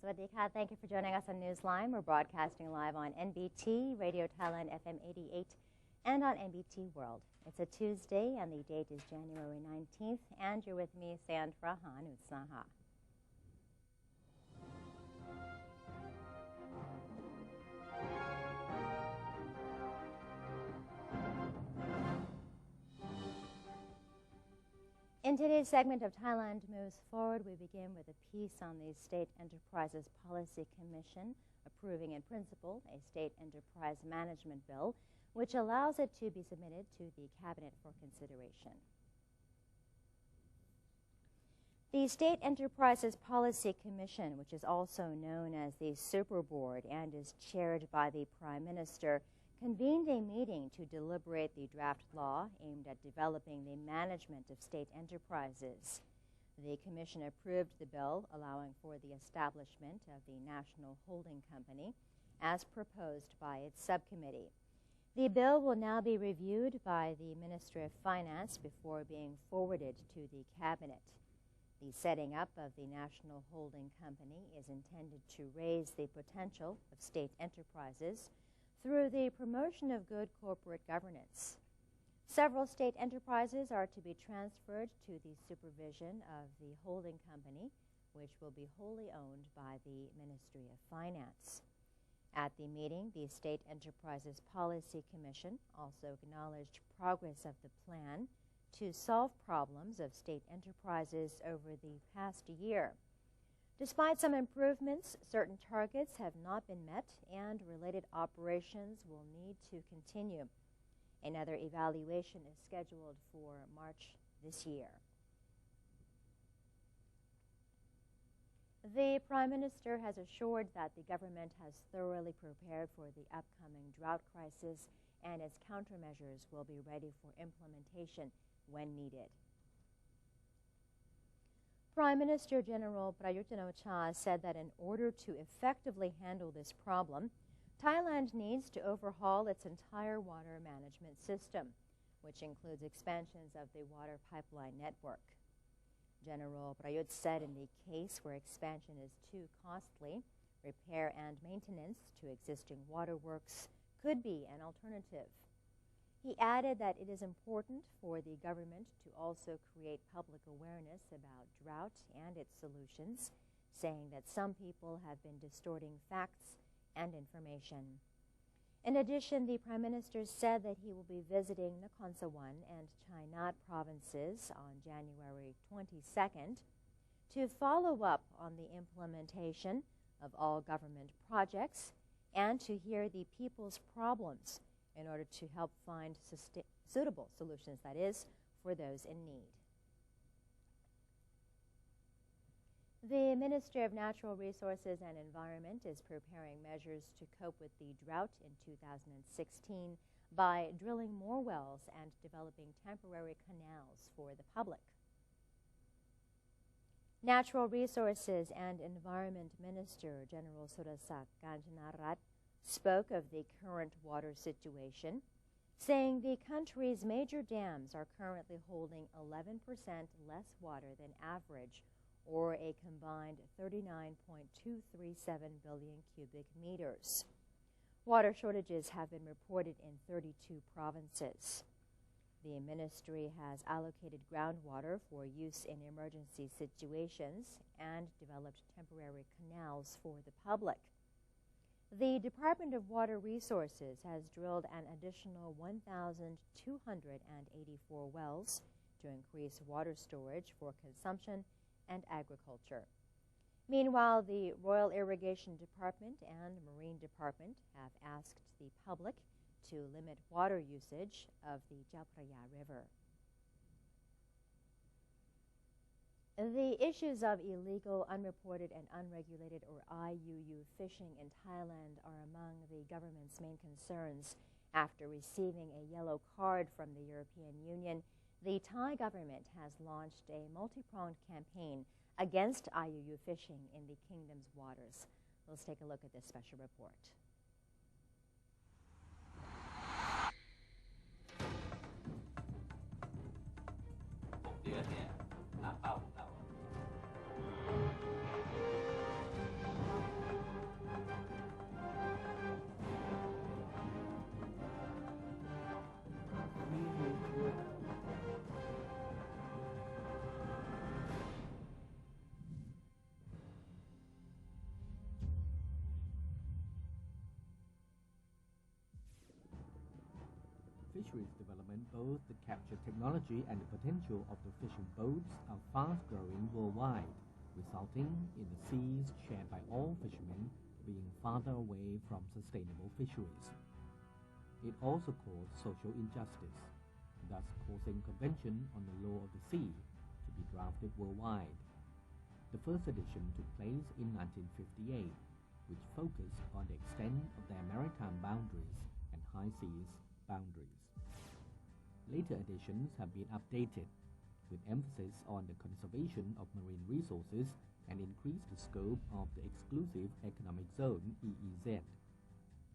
Sawadee-ka. Thank you for joining us on Newsline. We're broadcasting live on NBT, Radio Thailand FM 88, and on NBT World. It's a Tuesday, and the date is January 19th, and you're with me, Sandra Hanutsnaha. In today's segment of Thailand Moves Forward, we begin with a piece on the State Enterprises Policy Commission approving in principle a state enterprise management bill, which allows it to be submitted to the Cabinet for consideration. The State Enterprises Policy Commission, which is also known as the Super Board and is chaired by the Prime Minister, convened a meeting to deliberate the draft law aimed at developing the management of state enterprises. The Commission approved the bill allowing for the establishment of the National Holding Company as proposed by its subcommittee. The bill will now be reviewed by the Ministry of Finance before being forwarded to the Cabinet. The setting up of the National Holding Company is intended to raise the potential of state enterprises through the promotion of good corporate governance. Several state enterprises are to be transferred to the supervision of the holding company, which will be wholly owned by the Ministry of Finance. At the meeting, the State Enterprises Policy Commission also acknowledged progress of the plan to solve problems of state enterprises over the past year. Despite some improvements, certain targets have not been met and related operations will need to continue. Another evaluation is scheduled for March this year. The Prime Minister has assured that the government has thoroughly prepared for the upcoming drought crisis and its countermeasures will be ready for implementation when needed. Prime Minister General Prayut Chan-o-cha said that in order to effectively handle this problem, Thailand needs to overhaul its entire water management system, which includes expansions of the water pipeline network. General Prayut said in the case where expansion is too costly, repair and maintenance to existing waterworks could be an alternative. He added that it is important for the government to also create public awareness about drought and its solutions, saying that some people have been distorting facts and information. In addition, the Prime Minister said that he will be visiting Nakhon and Chainat provinces on January 22nd to follow up on the implementation of all government projects and to hear the people's problems in order to help find suitable solutions, that is, for those in need. The Ministry of Natural Resources and Environment is preparing measures to cope with the drought in 2016 by drilling more wells and developing temporary canals for the public. Natural Resources and Environment Minister General Surasak Kanchanarat spoke of the current water situation, saying the country's major dams are currently holding 11% less water than average, or a combined 39.237 billion cubic meters. Water shortages have been reported in 32 provinces. The ministry has allocated groundwater for use in emergency situations and developed temporary canals for the public. The Department of Water Resources has drilled an additional 1,284 wells to increase water storage for consumption and agriculture. Meanwhile, the Royal Irrigation Department and Marine Department have asked the public to limit water usage of the Chao Phraya River. The issues of illegal, unreported, and unregulated, or IUU, fishing in Thailand are among the government's main concerns. After receiving a yellow card from the European Union, the Thai government has launched a multi-pronged campaign against IUU fishing in the kingdom's waters. Let's take a look at this special report. fisheries development, both the capture technology and the potential of the fishing boats are fast-growing worldwide, resulting in the seas shared by all fishermen being farther away from sustainable fisheries. It also caused social injustice, thus causing Convention on the Law of the Sea to be drafted worldwide. The first edition took place in 1958, which focused on the extent of their maritime boundaries and high seas boundaries. Later editions have been updated, with emphasis on the conservation of marine resources and increased the scope of the Exclusive Economic Zone (EEZ)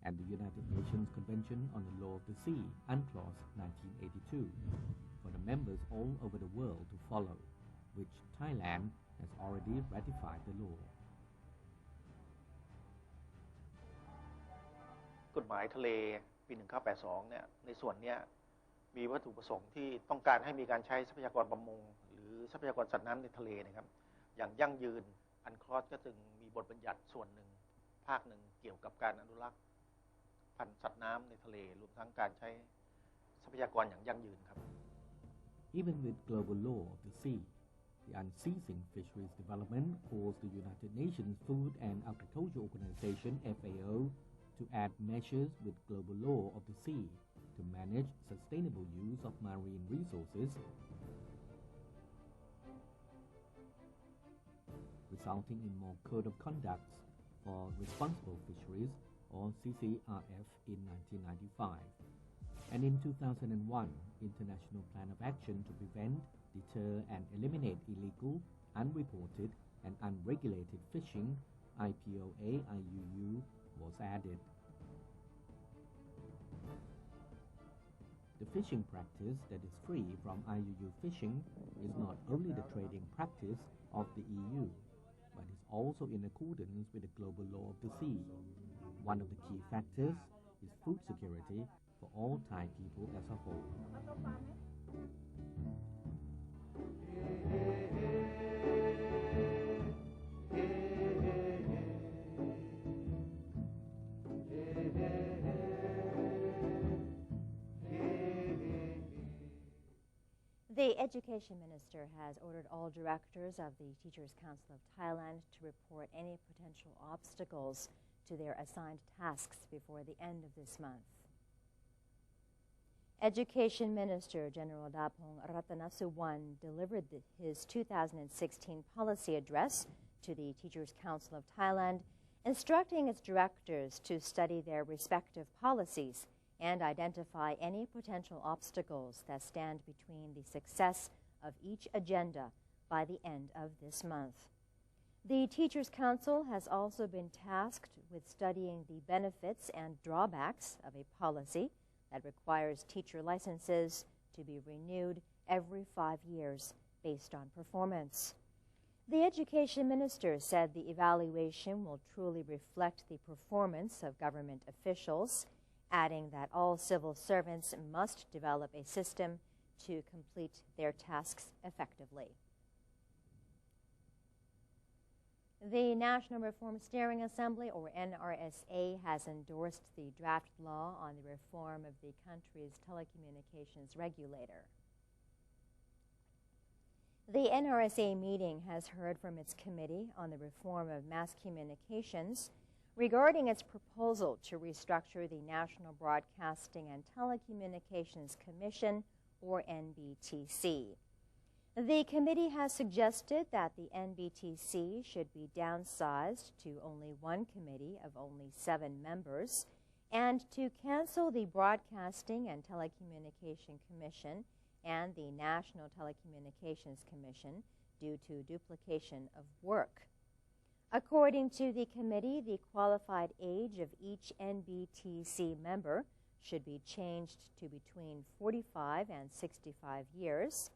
and the United Nations Convention on the Law of the Sea, UNCLOS 1982, for the members all over the world to follow, which Thailand has already ratified the law. กฎหมายทะเลปี 1982 เนี่ยในส่วนนี้มีวัตถุประสงค์ที่ต้องการให้มีการใช้ทรัพยากรประมงหรือทรัพยากรสัตว์น้ำในทะเลนะครับอย่างยั่งยืนอันคลอสก็จึงมีบทบัญญัติส่วนหนึ่งภาคหนึ่งเกี่ยวกับการอนุรักษ์พันธุ์สัตว์น้ำในทะเลรวมทั้งการใช้ทรัพยากรอย่างยั่งยืนครับ Even with global law of the sea, the unceasing fisheries development caused the United Nations Food and Agriculture Organization (FAO) to add measures with global law of the sea to manage sustainable use of marine resources, resulting in more Code of Conducts for Responsible Fisheries or CCRF in 1995, and in 2001, International Plan of Action to Prevent, Deter and Eliminate Illegal, Unreported and Unregulated Fishing (IPOA-IUU) was added. The fishing practice that is free from IUU fishing is not only the trading practice of the EU, but is also in accordance with the global law of the sea. One of the key factors is food security for all Thai people as a whole. The Education Minister has ordered all directors of the Teachers' Council of Thailand to report any potential obstacles to their assigned tasks before the end of this month. Education Minister General Dapong Ratanasuwan delivered his 2016 policy address to the Teachers' Council of Thailand, instructing its directors to study their respective policies and identify any potential obstacles that stand between the success of each agenda by the end of this month. The Teachers' Council has also been tasked with studying the benefits and drawbacks of a policy that requires teacher licenses to be renewed every 5 years based on performance. The Education Minister said the evaluation will truly reflect the performance of government officials, adding that all civil servants must develop a system to complete their tasks effectively. The National Reform Steering Assembly, or NRSA, has endorsed the draft law on the reform of the country's telecommunications regulator. The NRSA meeting has heard from its committee on the reform of mass communications regarding its proposal to restructure the National Broadcasting and Telecommunications Commission, or NBTC. The committee has suggested that the NBTC should be downsized to only one committee of only 7 members and to cancel the Broadcasting and Telecommunication Commission and the National Telecommunications Commission due to duplication of work. According to the committee, the qualified age of each NBTC member should be changed to between 45 and 65 years,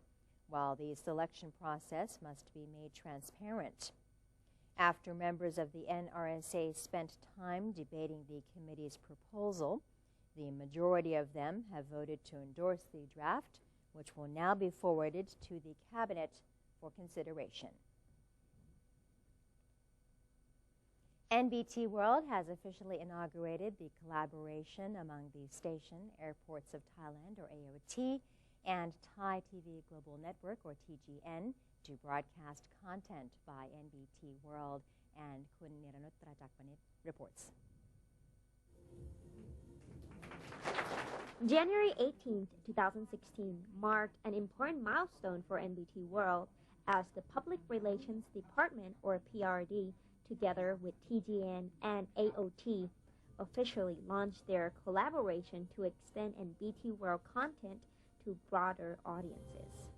while the selection process must be made transparent. After members of the NRSA spent time debating the committee's proposal, the majority of them have voted to endorse the draft, which will now be forwarded to the Cabinet for consideration. NBT World has officially inaugurated the collaboration among the Station Airports of Thailand, or AOT, and Thai TV Global Network, or TGN, to broadcast content by NBT World. And Kun Niranut Trajakpanit reports. January 18, 2016 marked an important milestone for NBT World as the Public Relations Department, or PRD, together with TGN and AOT, officially launched their collaboration to extend NBT World content to broader audiences.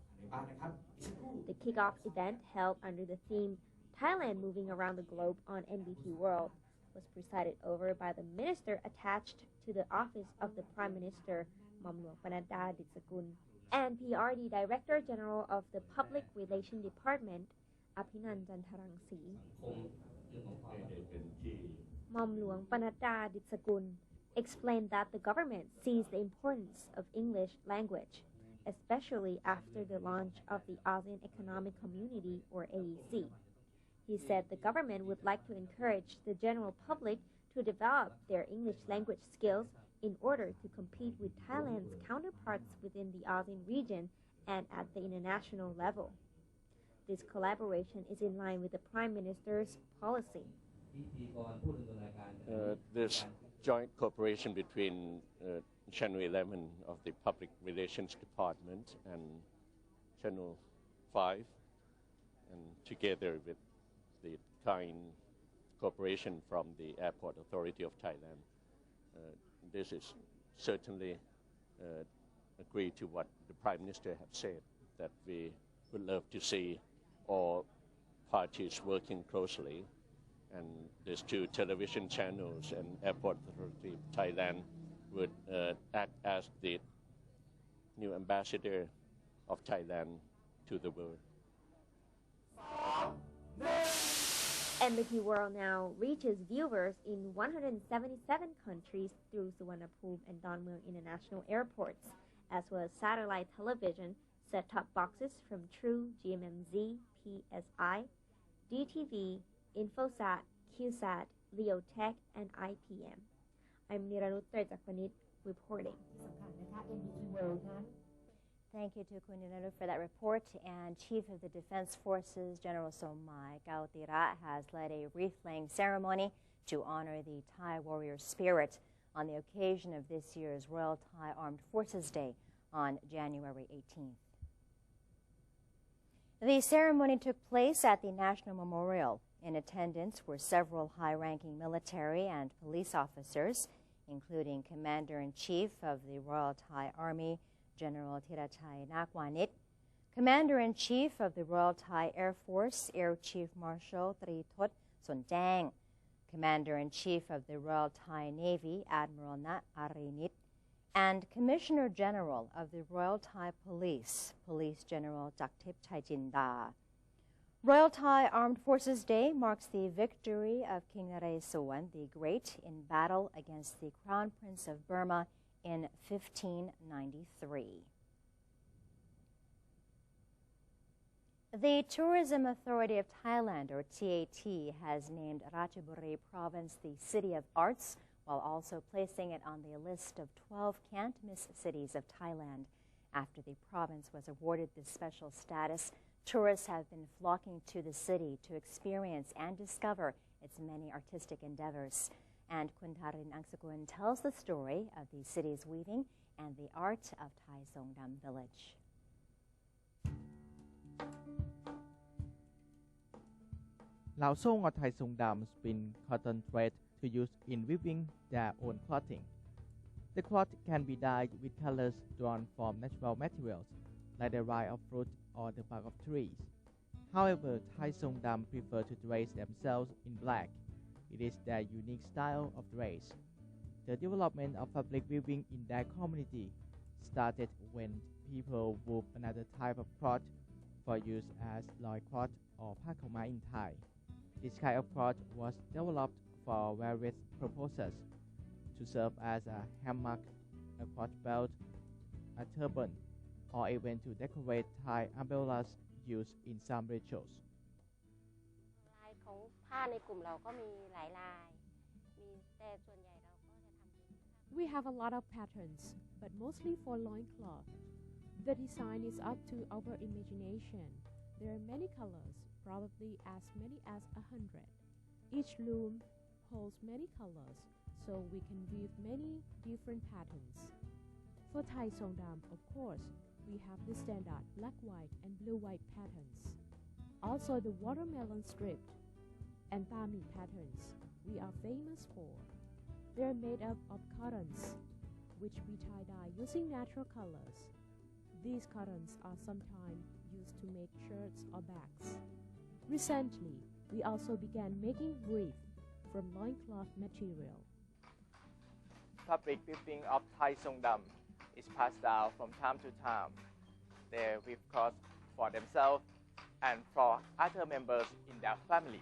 The kickoff event, held under the theme Thailand Moving Around the Globe on NBT World, was presided over by the minister attached to the office of the Prime Minister, Mamluang Panada Ditsakun, and PRD Director General of the Public Relations Department, Aphinanjan Tharangsi. Mamluang Panada Ditsakun explained that the government sees the importance of English language, especially after the launch of the ASEAN Economic Community, or AEC. He said the government would like to encourage the general public to develop their English language skills in order to compete with Thailand's counterparts within the ASEAN region and at the international level. This collaboration is in line with the Prime Minister's policy. This joint cooperation between Channel 11 of the Public Relations Department and Channel 5, and together with the kind cooperation from the Airport Authority of Thailand. This is certainly agree to what the Prime Minister have said, that we would love to see all parties working closely, and these two television channels and Airport Authority of Thailand would act as the new ambassador of Thailand to the world. NBT World now reaches viewers in 177 countries through Suvarnabhumi and Donmueang International Airports, as well as satellite television, set-top boxes from True, GMMZ, PSI, DTV, Infosat, QSat, Leotech, and IPM. I'm Niranut Trajakpanit reporting. Thank you to Kun Niranut for that report. And Chief of the Defense Forces, General Somai Gautira, has led a wreath-laying ceremony to honor the Thai warrior spirit on the occasion of this year's Royal Thai Armed Forces Day on January 18th. The ceremony took place at the National Memorial. In attendance were several high-ranking military and police officers, including Commander-in-Chief of the Royal Thai Army, General Thirachai Nakwanit, Commander-in-Chief of the Royal Thai Air Force, Air Chief Marshal Tritot Sonjang, Commander-in-Chief of the Royal Thai Navy, Admiral Nat Arinit, and Commissioner General of the Royal Thai Police, Police General Jaktip Chaijinda. Royal Thai Armed Forces Day marks the victory of King Naresuan the Great in battle against the Crown Prince of Burma in 1593. The Tourism Authority of Thailand, or TAT, has named Ratchaburi Province the City of Arts, while also placing it on the list of 12 can't-miss cities of Thailand. After the province was awarded this special status, tourists have been flocking to the city to experience and discover its many artistic endeavors. And Kuntarin Angsakun tells the story of the city's weaving and the art of Thai Songdam village. Lao Song or Thai Songdam spin cotton thread to use in weaving their own clothing. The cloth can be dyed with colors drawn from natural materials, like the rind of fruit or the bark of trees. However, Thai Songdam prefer to dress themselves in black. It is their unique style of dress. The development of fabric weaving in their community started when people wove another type of cloth for use as loincloth or pakoma in Thai. This kind of cloth was developed for various purposes: to serve as a hammock, a cloth belt, a turban, or even to decorate Thai umbrellas used in some rituals. ผ้าในกลุ่มเราก็มีหลายลายมีแต่ส่วนใหญ่เราก็จะทำเป็น We have a lot of patterns, but mostly for loincloth. The design is up to our imagination. There are many colors, probably as many as 100. Each loom holds many colors, so we can weave many different patterns. For Thai Songdam, of course, we have the standard black, white, and blue-white patterns. Also the watermelon strip and Tami patterns we are famous for. They are made up of cottons, which we tie-dye using natural colors. These cottons are sometimes used to make shirts or bags. Recently, we also began making wreath from loincloth material. Public weaving of Thai Songdam is passed down from time to time. They weave cloth for themselves and for other members in their families.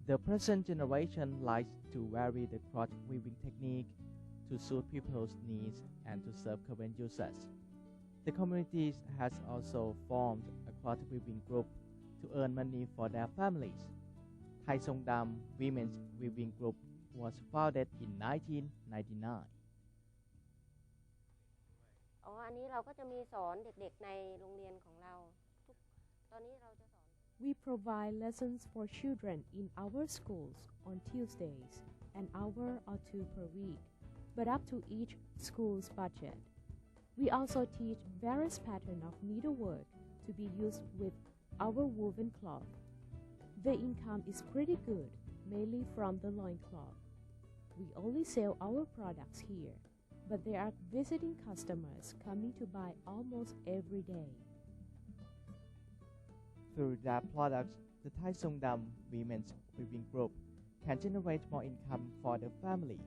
The present generation likes to vary the cloth weaving technique to suit people's needs and to serve current users. The community has also formed a cloth weaving group to earn money for their families. Thai Songdam Women's Weaving Group was founded in 1999. อันนี้เราก็จะมีสอนเด็กๆในโรงเรียนของเราตอนนี้เราจะสอน We provide lessons for children in our schools on Tuesdays, an hour or two per week, but up to each school's budget. We also teach various patterns of needlework to be used with our woven cloth. The income is pretty good, mainly from the loincloth. We only sell our products here, but there are visiting customers coming to buy almost every day. Through their products, the Thai Songdam Women's Weaving Group can generate more income for the family,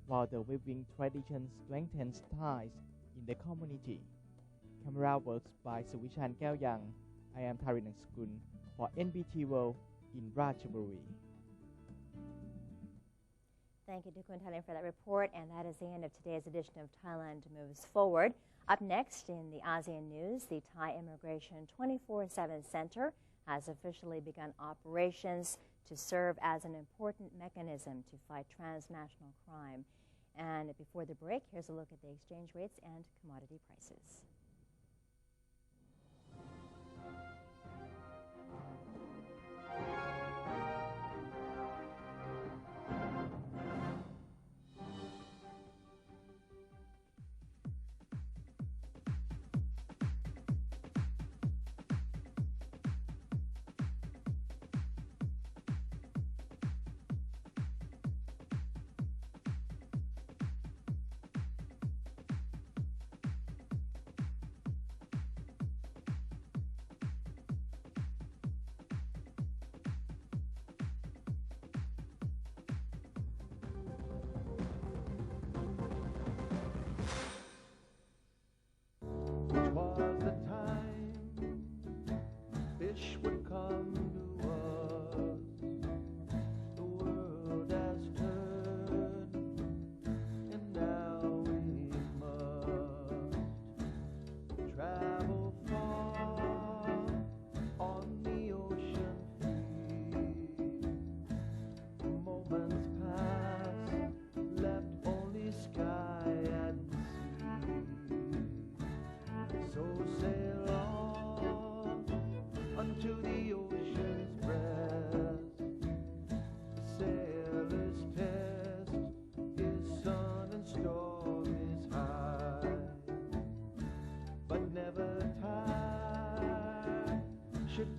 while the weaving tradition strengthens ties in the community. Camera works by Suvishan Kaoyang. I am Tharin Angskun for NBT World in Ratchaburi. Thank you, Dukun Thailand, for that report. And that is the end of today's edition of Thailand Moves Forward. Up next in the ASEAN news, the Thai Immigration 24/7 Center has officially begun operations to serve as an important mechanism to fight transnational crime. And before the break, here's a look at the exchange rates and commodity prices.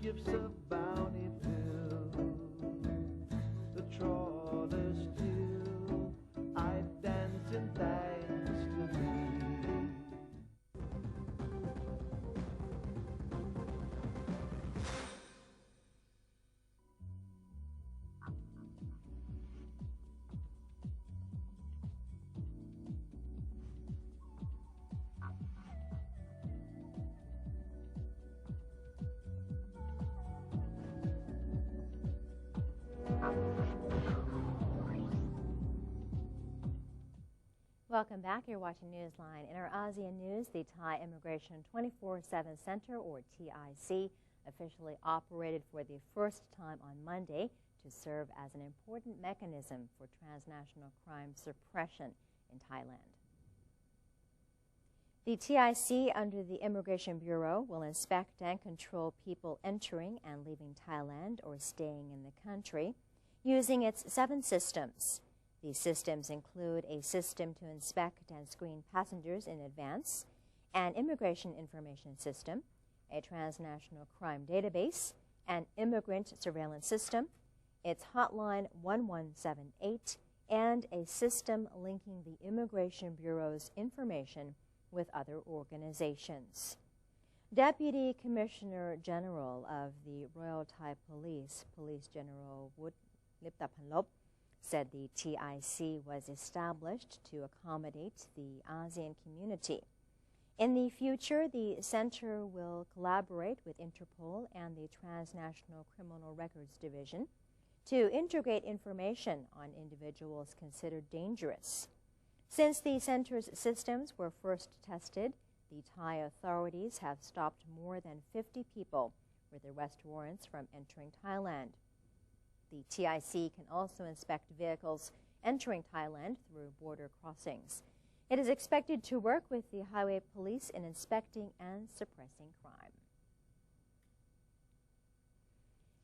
Gifts of bounty fill the trawler still. I dance in thanks to thee. Welcome back. You're watching Newsline. In our ASEAN news, the Thai Immigration 24/7 Center, or TIC, officially operated for the first time on Monday to serve as an important mechanism for transnational crime suppression in Thailand. The TIC under the Immigration Bureau will inspect and control people entering and leaving Thailand or staying in the country using its 7 systems. These systems include a system to inspect and screen passengers in advance, an immigration information system, a transnational crime database, an immigrant surveillance system, its hotline 1178, and a system linking the Immigration Bureau's information with other organizations. Deputy Commissioner General of the Royal Thai Police, Police General Wood Liptapanlop, said the TIC was established to accommodate the ASEAN community. In the future, the center will collaborate with Interpol and the Transnational Criminal Records Division to integrate information on individuals considered dangerous. Since the center's systems were first tested, the Thai authorities have stopped more than 50 people with arrest warrants from entering Thailand. The TIC can also inspect vehicles entering Thailand through border crossings. It is expected to work with the highway police in inspecting and suppressing crime.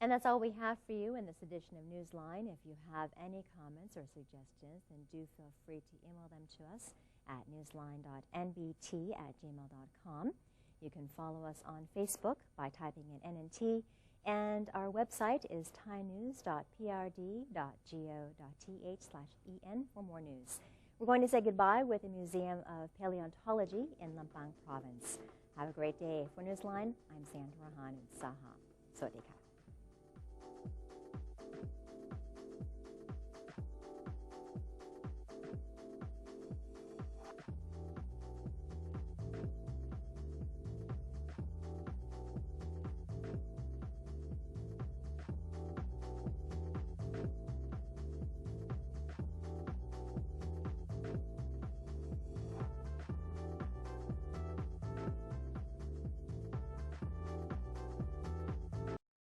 And that's all we have for you in this edition of Newsline. If you have any comments or suggestions, then do feel free to email them to us at newsline.nbt@gmail.com. You can follow us on Facebook by typing in NNT, and our website is thainews.prd.go.th/en for more news. We're going to say goodbye with the Museum of Paleontology in Lampang Province. Have a great day. For Newsline, I'm Sandra Rahan in Saha. Sawasdee ka.